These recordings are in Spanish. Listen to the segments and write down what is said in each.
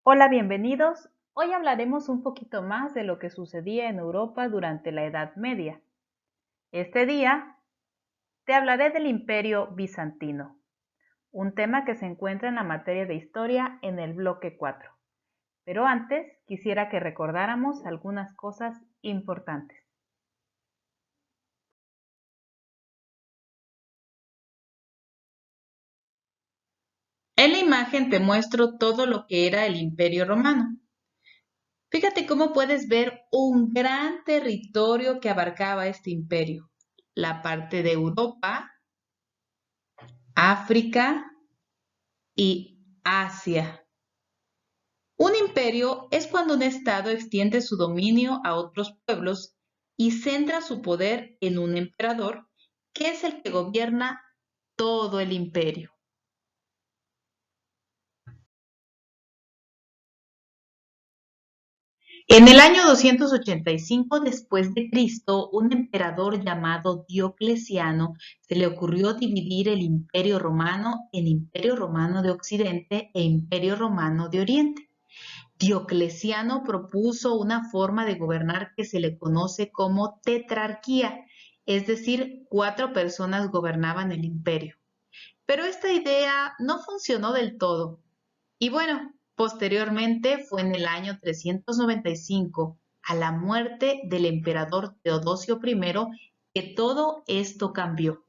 Hola, bienvenidos. Hoy hablaremos un poquito más de lo que sucedía en Europa durante la Edad Media. Este día te hablaré del Imperio Bizantino, un tema que se encuentra en la materia de historia en el bloque 4. Pero antes quisiera que recordáramos algunas cosas importantes. En la imagen te muestro todo lo que era el Imperio Romano. Fíjate cómo puedes ver un gran territorio que abarcaba este imperio. La parte de Europa, África y Asia. Un imperio es cuando un estado extiende su dominio a otros pueblos y centra su poder en un emperador, que es el que gobierna todo el imperio. En el año 285 después de Cristo, un emperador llamado Diocleciano se le ocurrió dividir el Imperio Romano en Imperio Romano de Occidente e Imperio Romano de Oriente. Diocleciano propuso una forma de gobernar que se le conoce como tetrarquía, es decir, 4 personas gobernaban el imperio. Pero esta idea no funcionó del todo. Y bueno, posteriormente fue en el año 395, a la muerte del emperador Teodosio I, que todo esto cambió.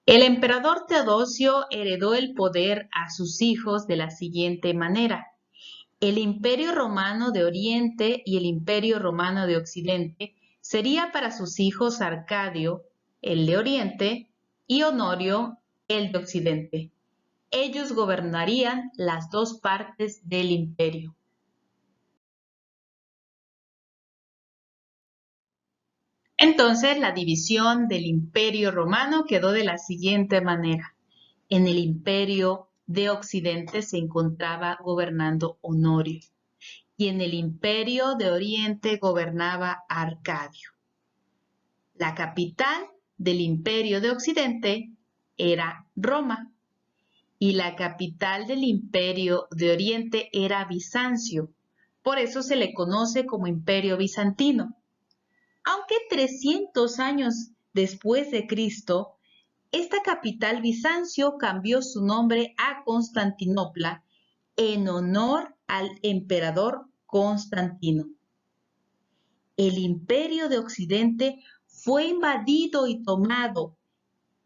El emperador Teodosio heredó el poder a sus hijos de la siguiente manera. El Imperio Romano de Oriente y el Imperio Romano de Occidente sería para sus hijos Arcadio, el de Oriente, y Honorio, el de Occidente. Ellos gobernarían las dos partes del imperio. Entonces, la división del Imperio Romano quedó de la siguiente manera. En el Imperio de Occidente se encontraba gobernando Honorio y en el Imperio de Oriente gobernaba Arcadio. La capital del Imperio de Occidente era Roma y la capital del Imperio de Oriente era Bizancio. Por eso se le conoce como Imperio Bizantino. Aunque 300 años después de Cristo, esta capital Bizancio cambió su nombre a Constantinopla en honor al emperador Constantino. El Imperio de Occidente fue invadido y tomado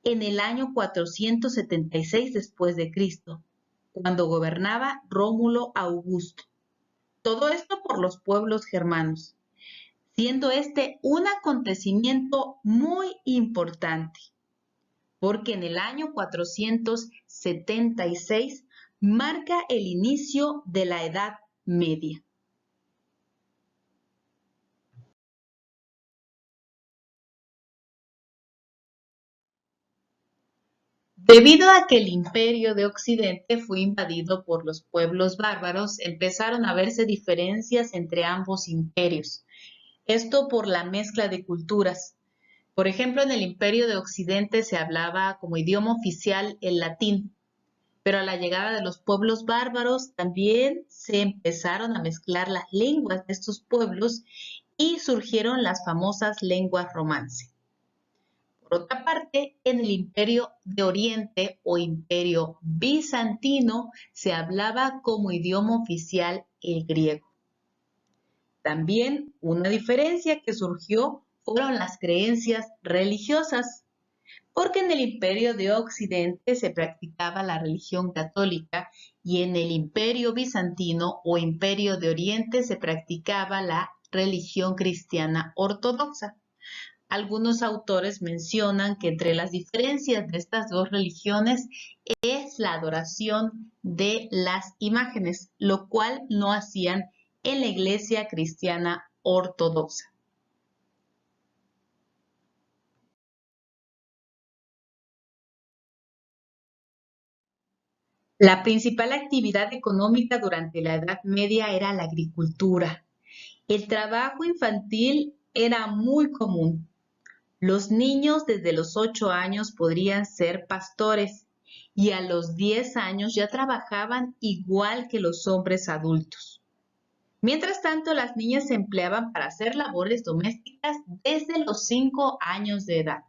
en el año 476 después de Cristo, cuando gobernaba Rómulo Augusto. Todo esto por los pueblos germanos, siendo este un acontecimiento muy importante, porque en el año 476 marca el inicio de la Edad Media. Debido a que el imperio de Occidente fue invadido por los pueblos bárbaros, empezaron a verse diferencias entre ambos imperios. Esto por la mezcla de culturas. Por ejemplo, en el imperio de Occidente se hablaba como idioma oficial el latín, pero a la llegada de los pueblos bárbaros también se empezaron a mezclar las lenguas de estos pueblos y surgieron las famosas lenguas romance. Por otra parte, en el Imperio de Oriente o Imperio Bizantino se hablaba como idioma oficial el griego. También una diferencia que surgió fueron las creencias religiosas, porque en el Imperio de Occidente se practicaba la religión católica y en el Imperio Bizantino o Imperio de Oriente se practicaba la religión cristiana ortodoxa. Algunos autores mencionan que entre las diferencias de estas dos religiones es la adoración de las imágenes, lo cual no hacían en la Iglesia cristiana ortodoxa. La principal actividad económica durante la Edad Media era la agricultura. El trabajo infantil era muy común. Los niños desde los 8 años podrían ser pastores y a los 10 años ya trabajaban igual que los hombres adultos. Mientras tanto, las niñas se empleaban para hacer labores domésticas desde los 5 años de edad.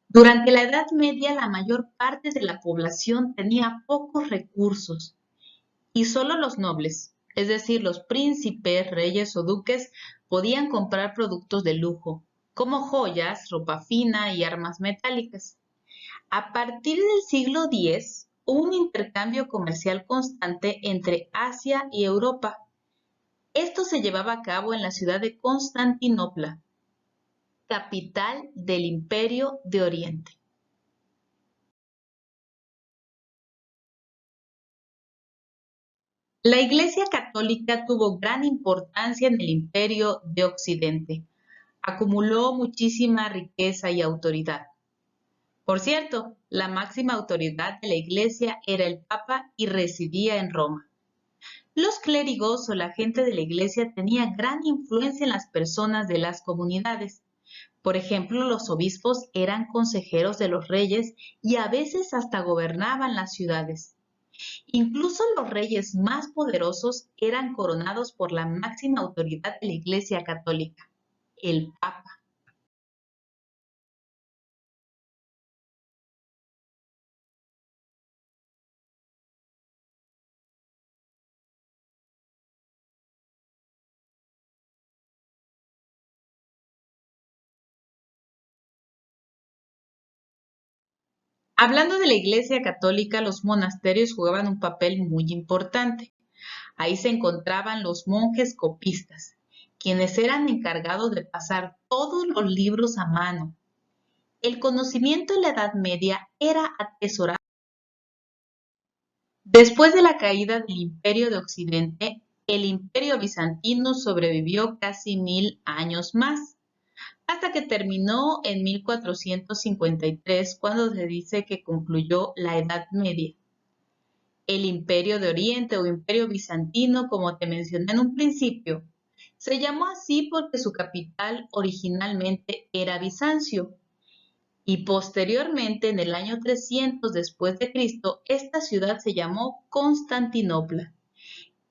Durante la Edad Media, la mayor parte de la población tenía pocos recursos y solo los nobles, es decir, los príncipes, reyes o duques, podían comprar productos de lujo, como joyas, ropa fina y armas metálicas. A partir del siglo X, hubo un intercambio comercial constante entre Asia y Europa. Esto se llevaba a cabo en la ciudad de Constantinopla, capital del Imperio de Oriente. La Iglesia Católica tuvo gran importancia en el Imperio de Occidente. Acumuló muchísima riqueza y autoridad. Por cierto, la máxima autoridad de la Iglesia era el Papa y residía en Roma. Los clérigos o la gente de la Iglesia tenía gran influencia en las personas de las comunidades. Por ejemplo, los obispos eran consejeros de los reyes y a veces hasta gobernaban las ciudades. Incluso los reyes más poderosos eran coronados por la máxima autoridad de la Iglesia Católica, el Papa. Hablando de la Iglesia Católica, los monasterios jugaban un papel muy importante. Ahí se encontraban los monjes copistas, quienes eran encargados de pasar todos los libros a mano. El conocimiento en la Edad Media era atesorado. Después de la caída del Imperio de Occidente, el Imperio bizantino sobrevivió casi 1000 años más, hasta que terminó en 1453, cuando se dice que concluyó la Edad Media. El Imperio de Oriente o Imperio bizantino, como te mencioné en un principio, se llamó así porque su capital originalmente era Bizancio y posteriormente, en el año 300 después de Cristo, esta ciudad se llamó Constantinopla,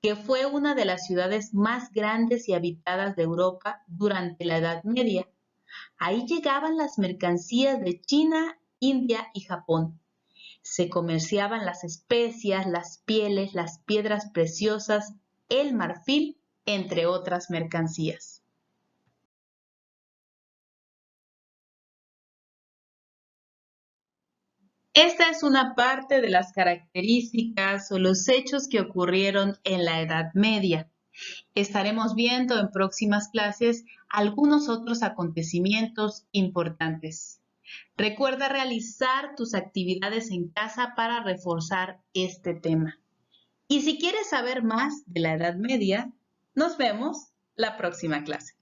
que fue una de las ciudades más grandes y habitadas de Europa durante la Edad Media. Ahí llegaban las mercancías de China, India y Japón. Se comerciaban las especias, las pieles, las piedras preciosas, el marfil, entre otras mercancías. Esta es una parte de las características o los hechos que ocurrieron en la Edad Media. Estaremos viendo en próximas clases algunos otros acontecimientos importantes. Recuerda realizar tus actividades en casa para reforzar este tema. Y si quieres saber más de la Edad Media, nos vemos la próxima clase.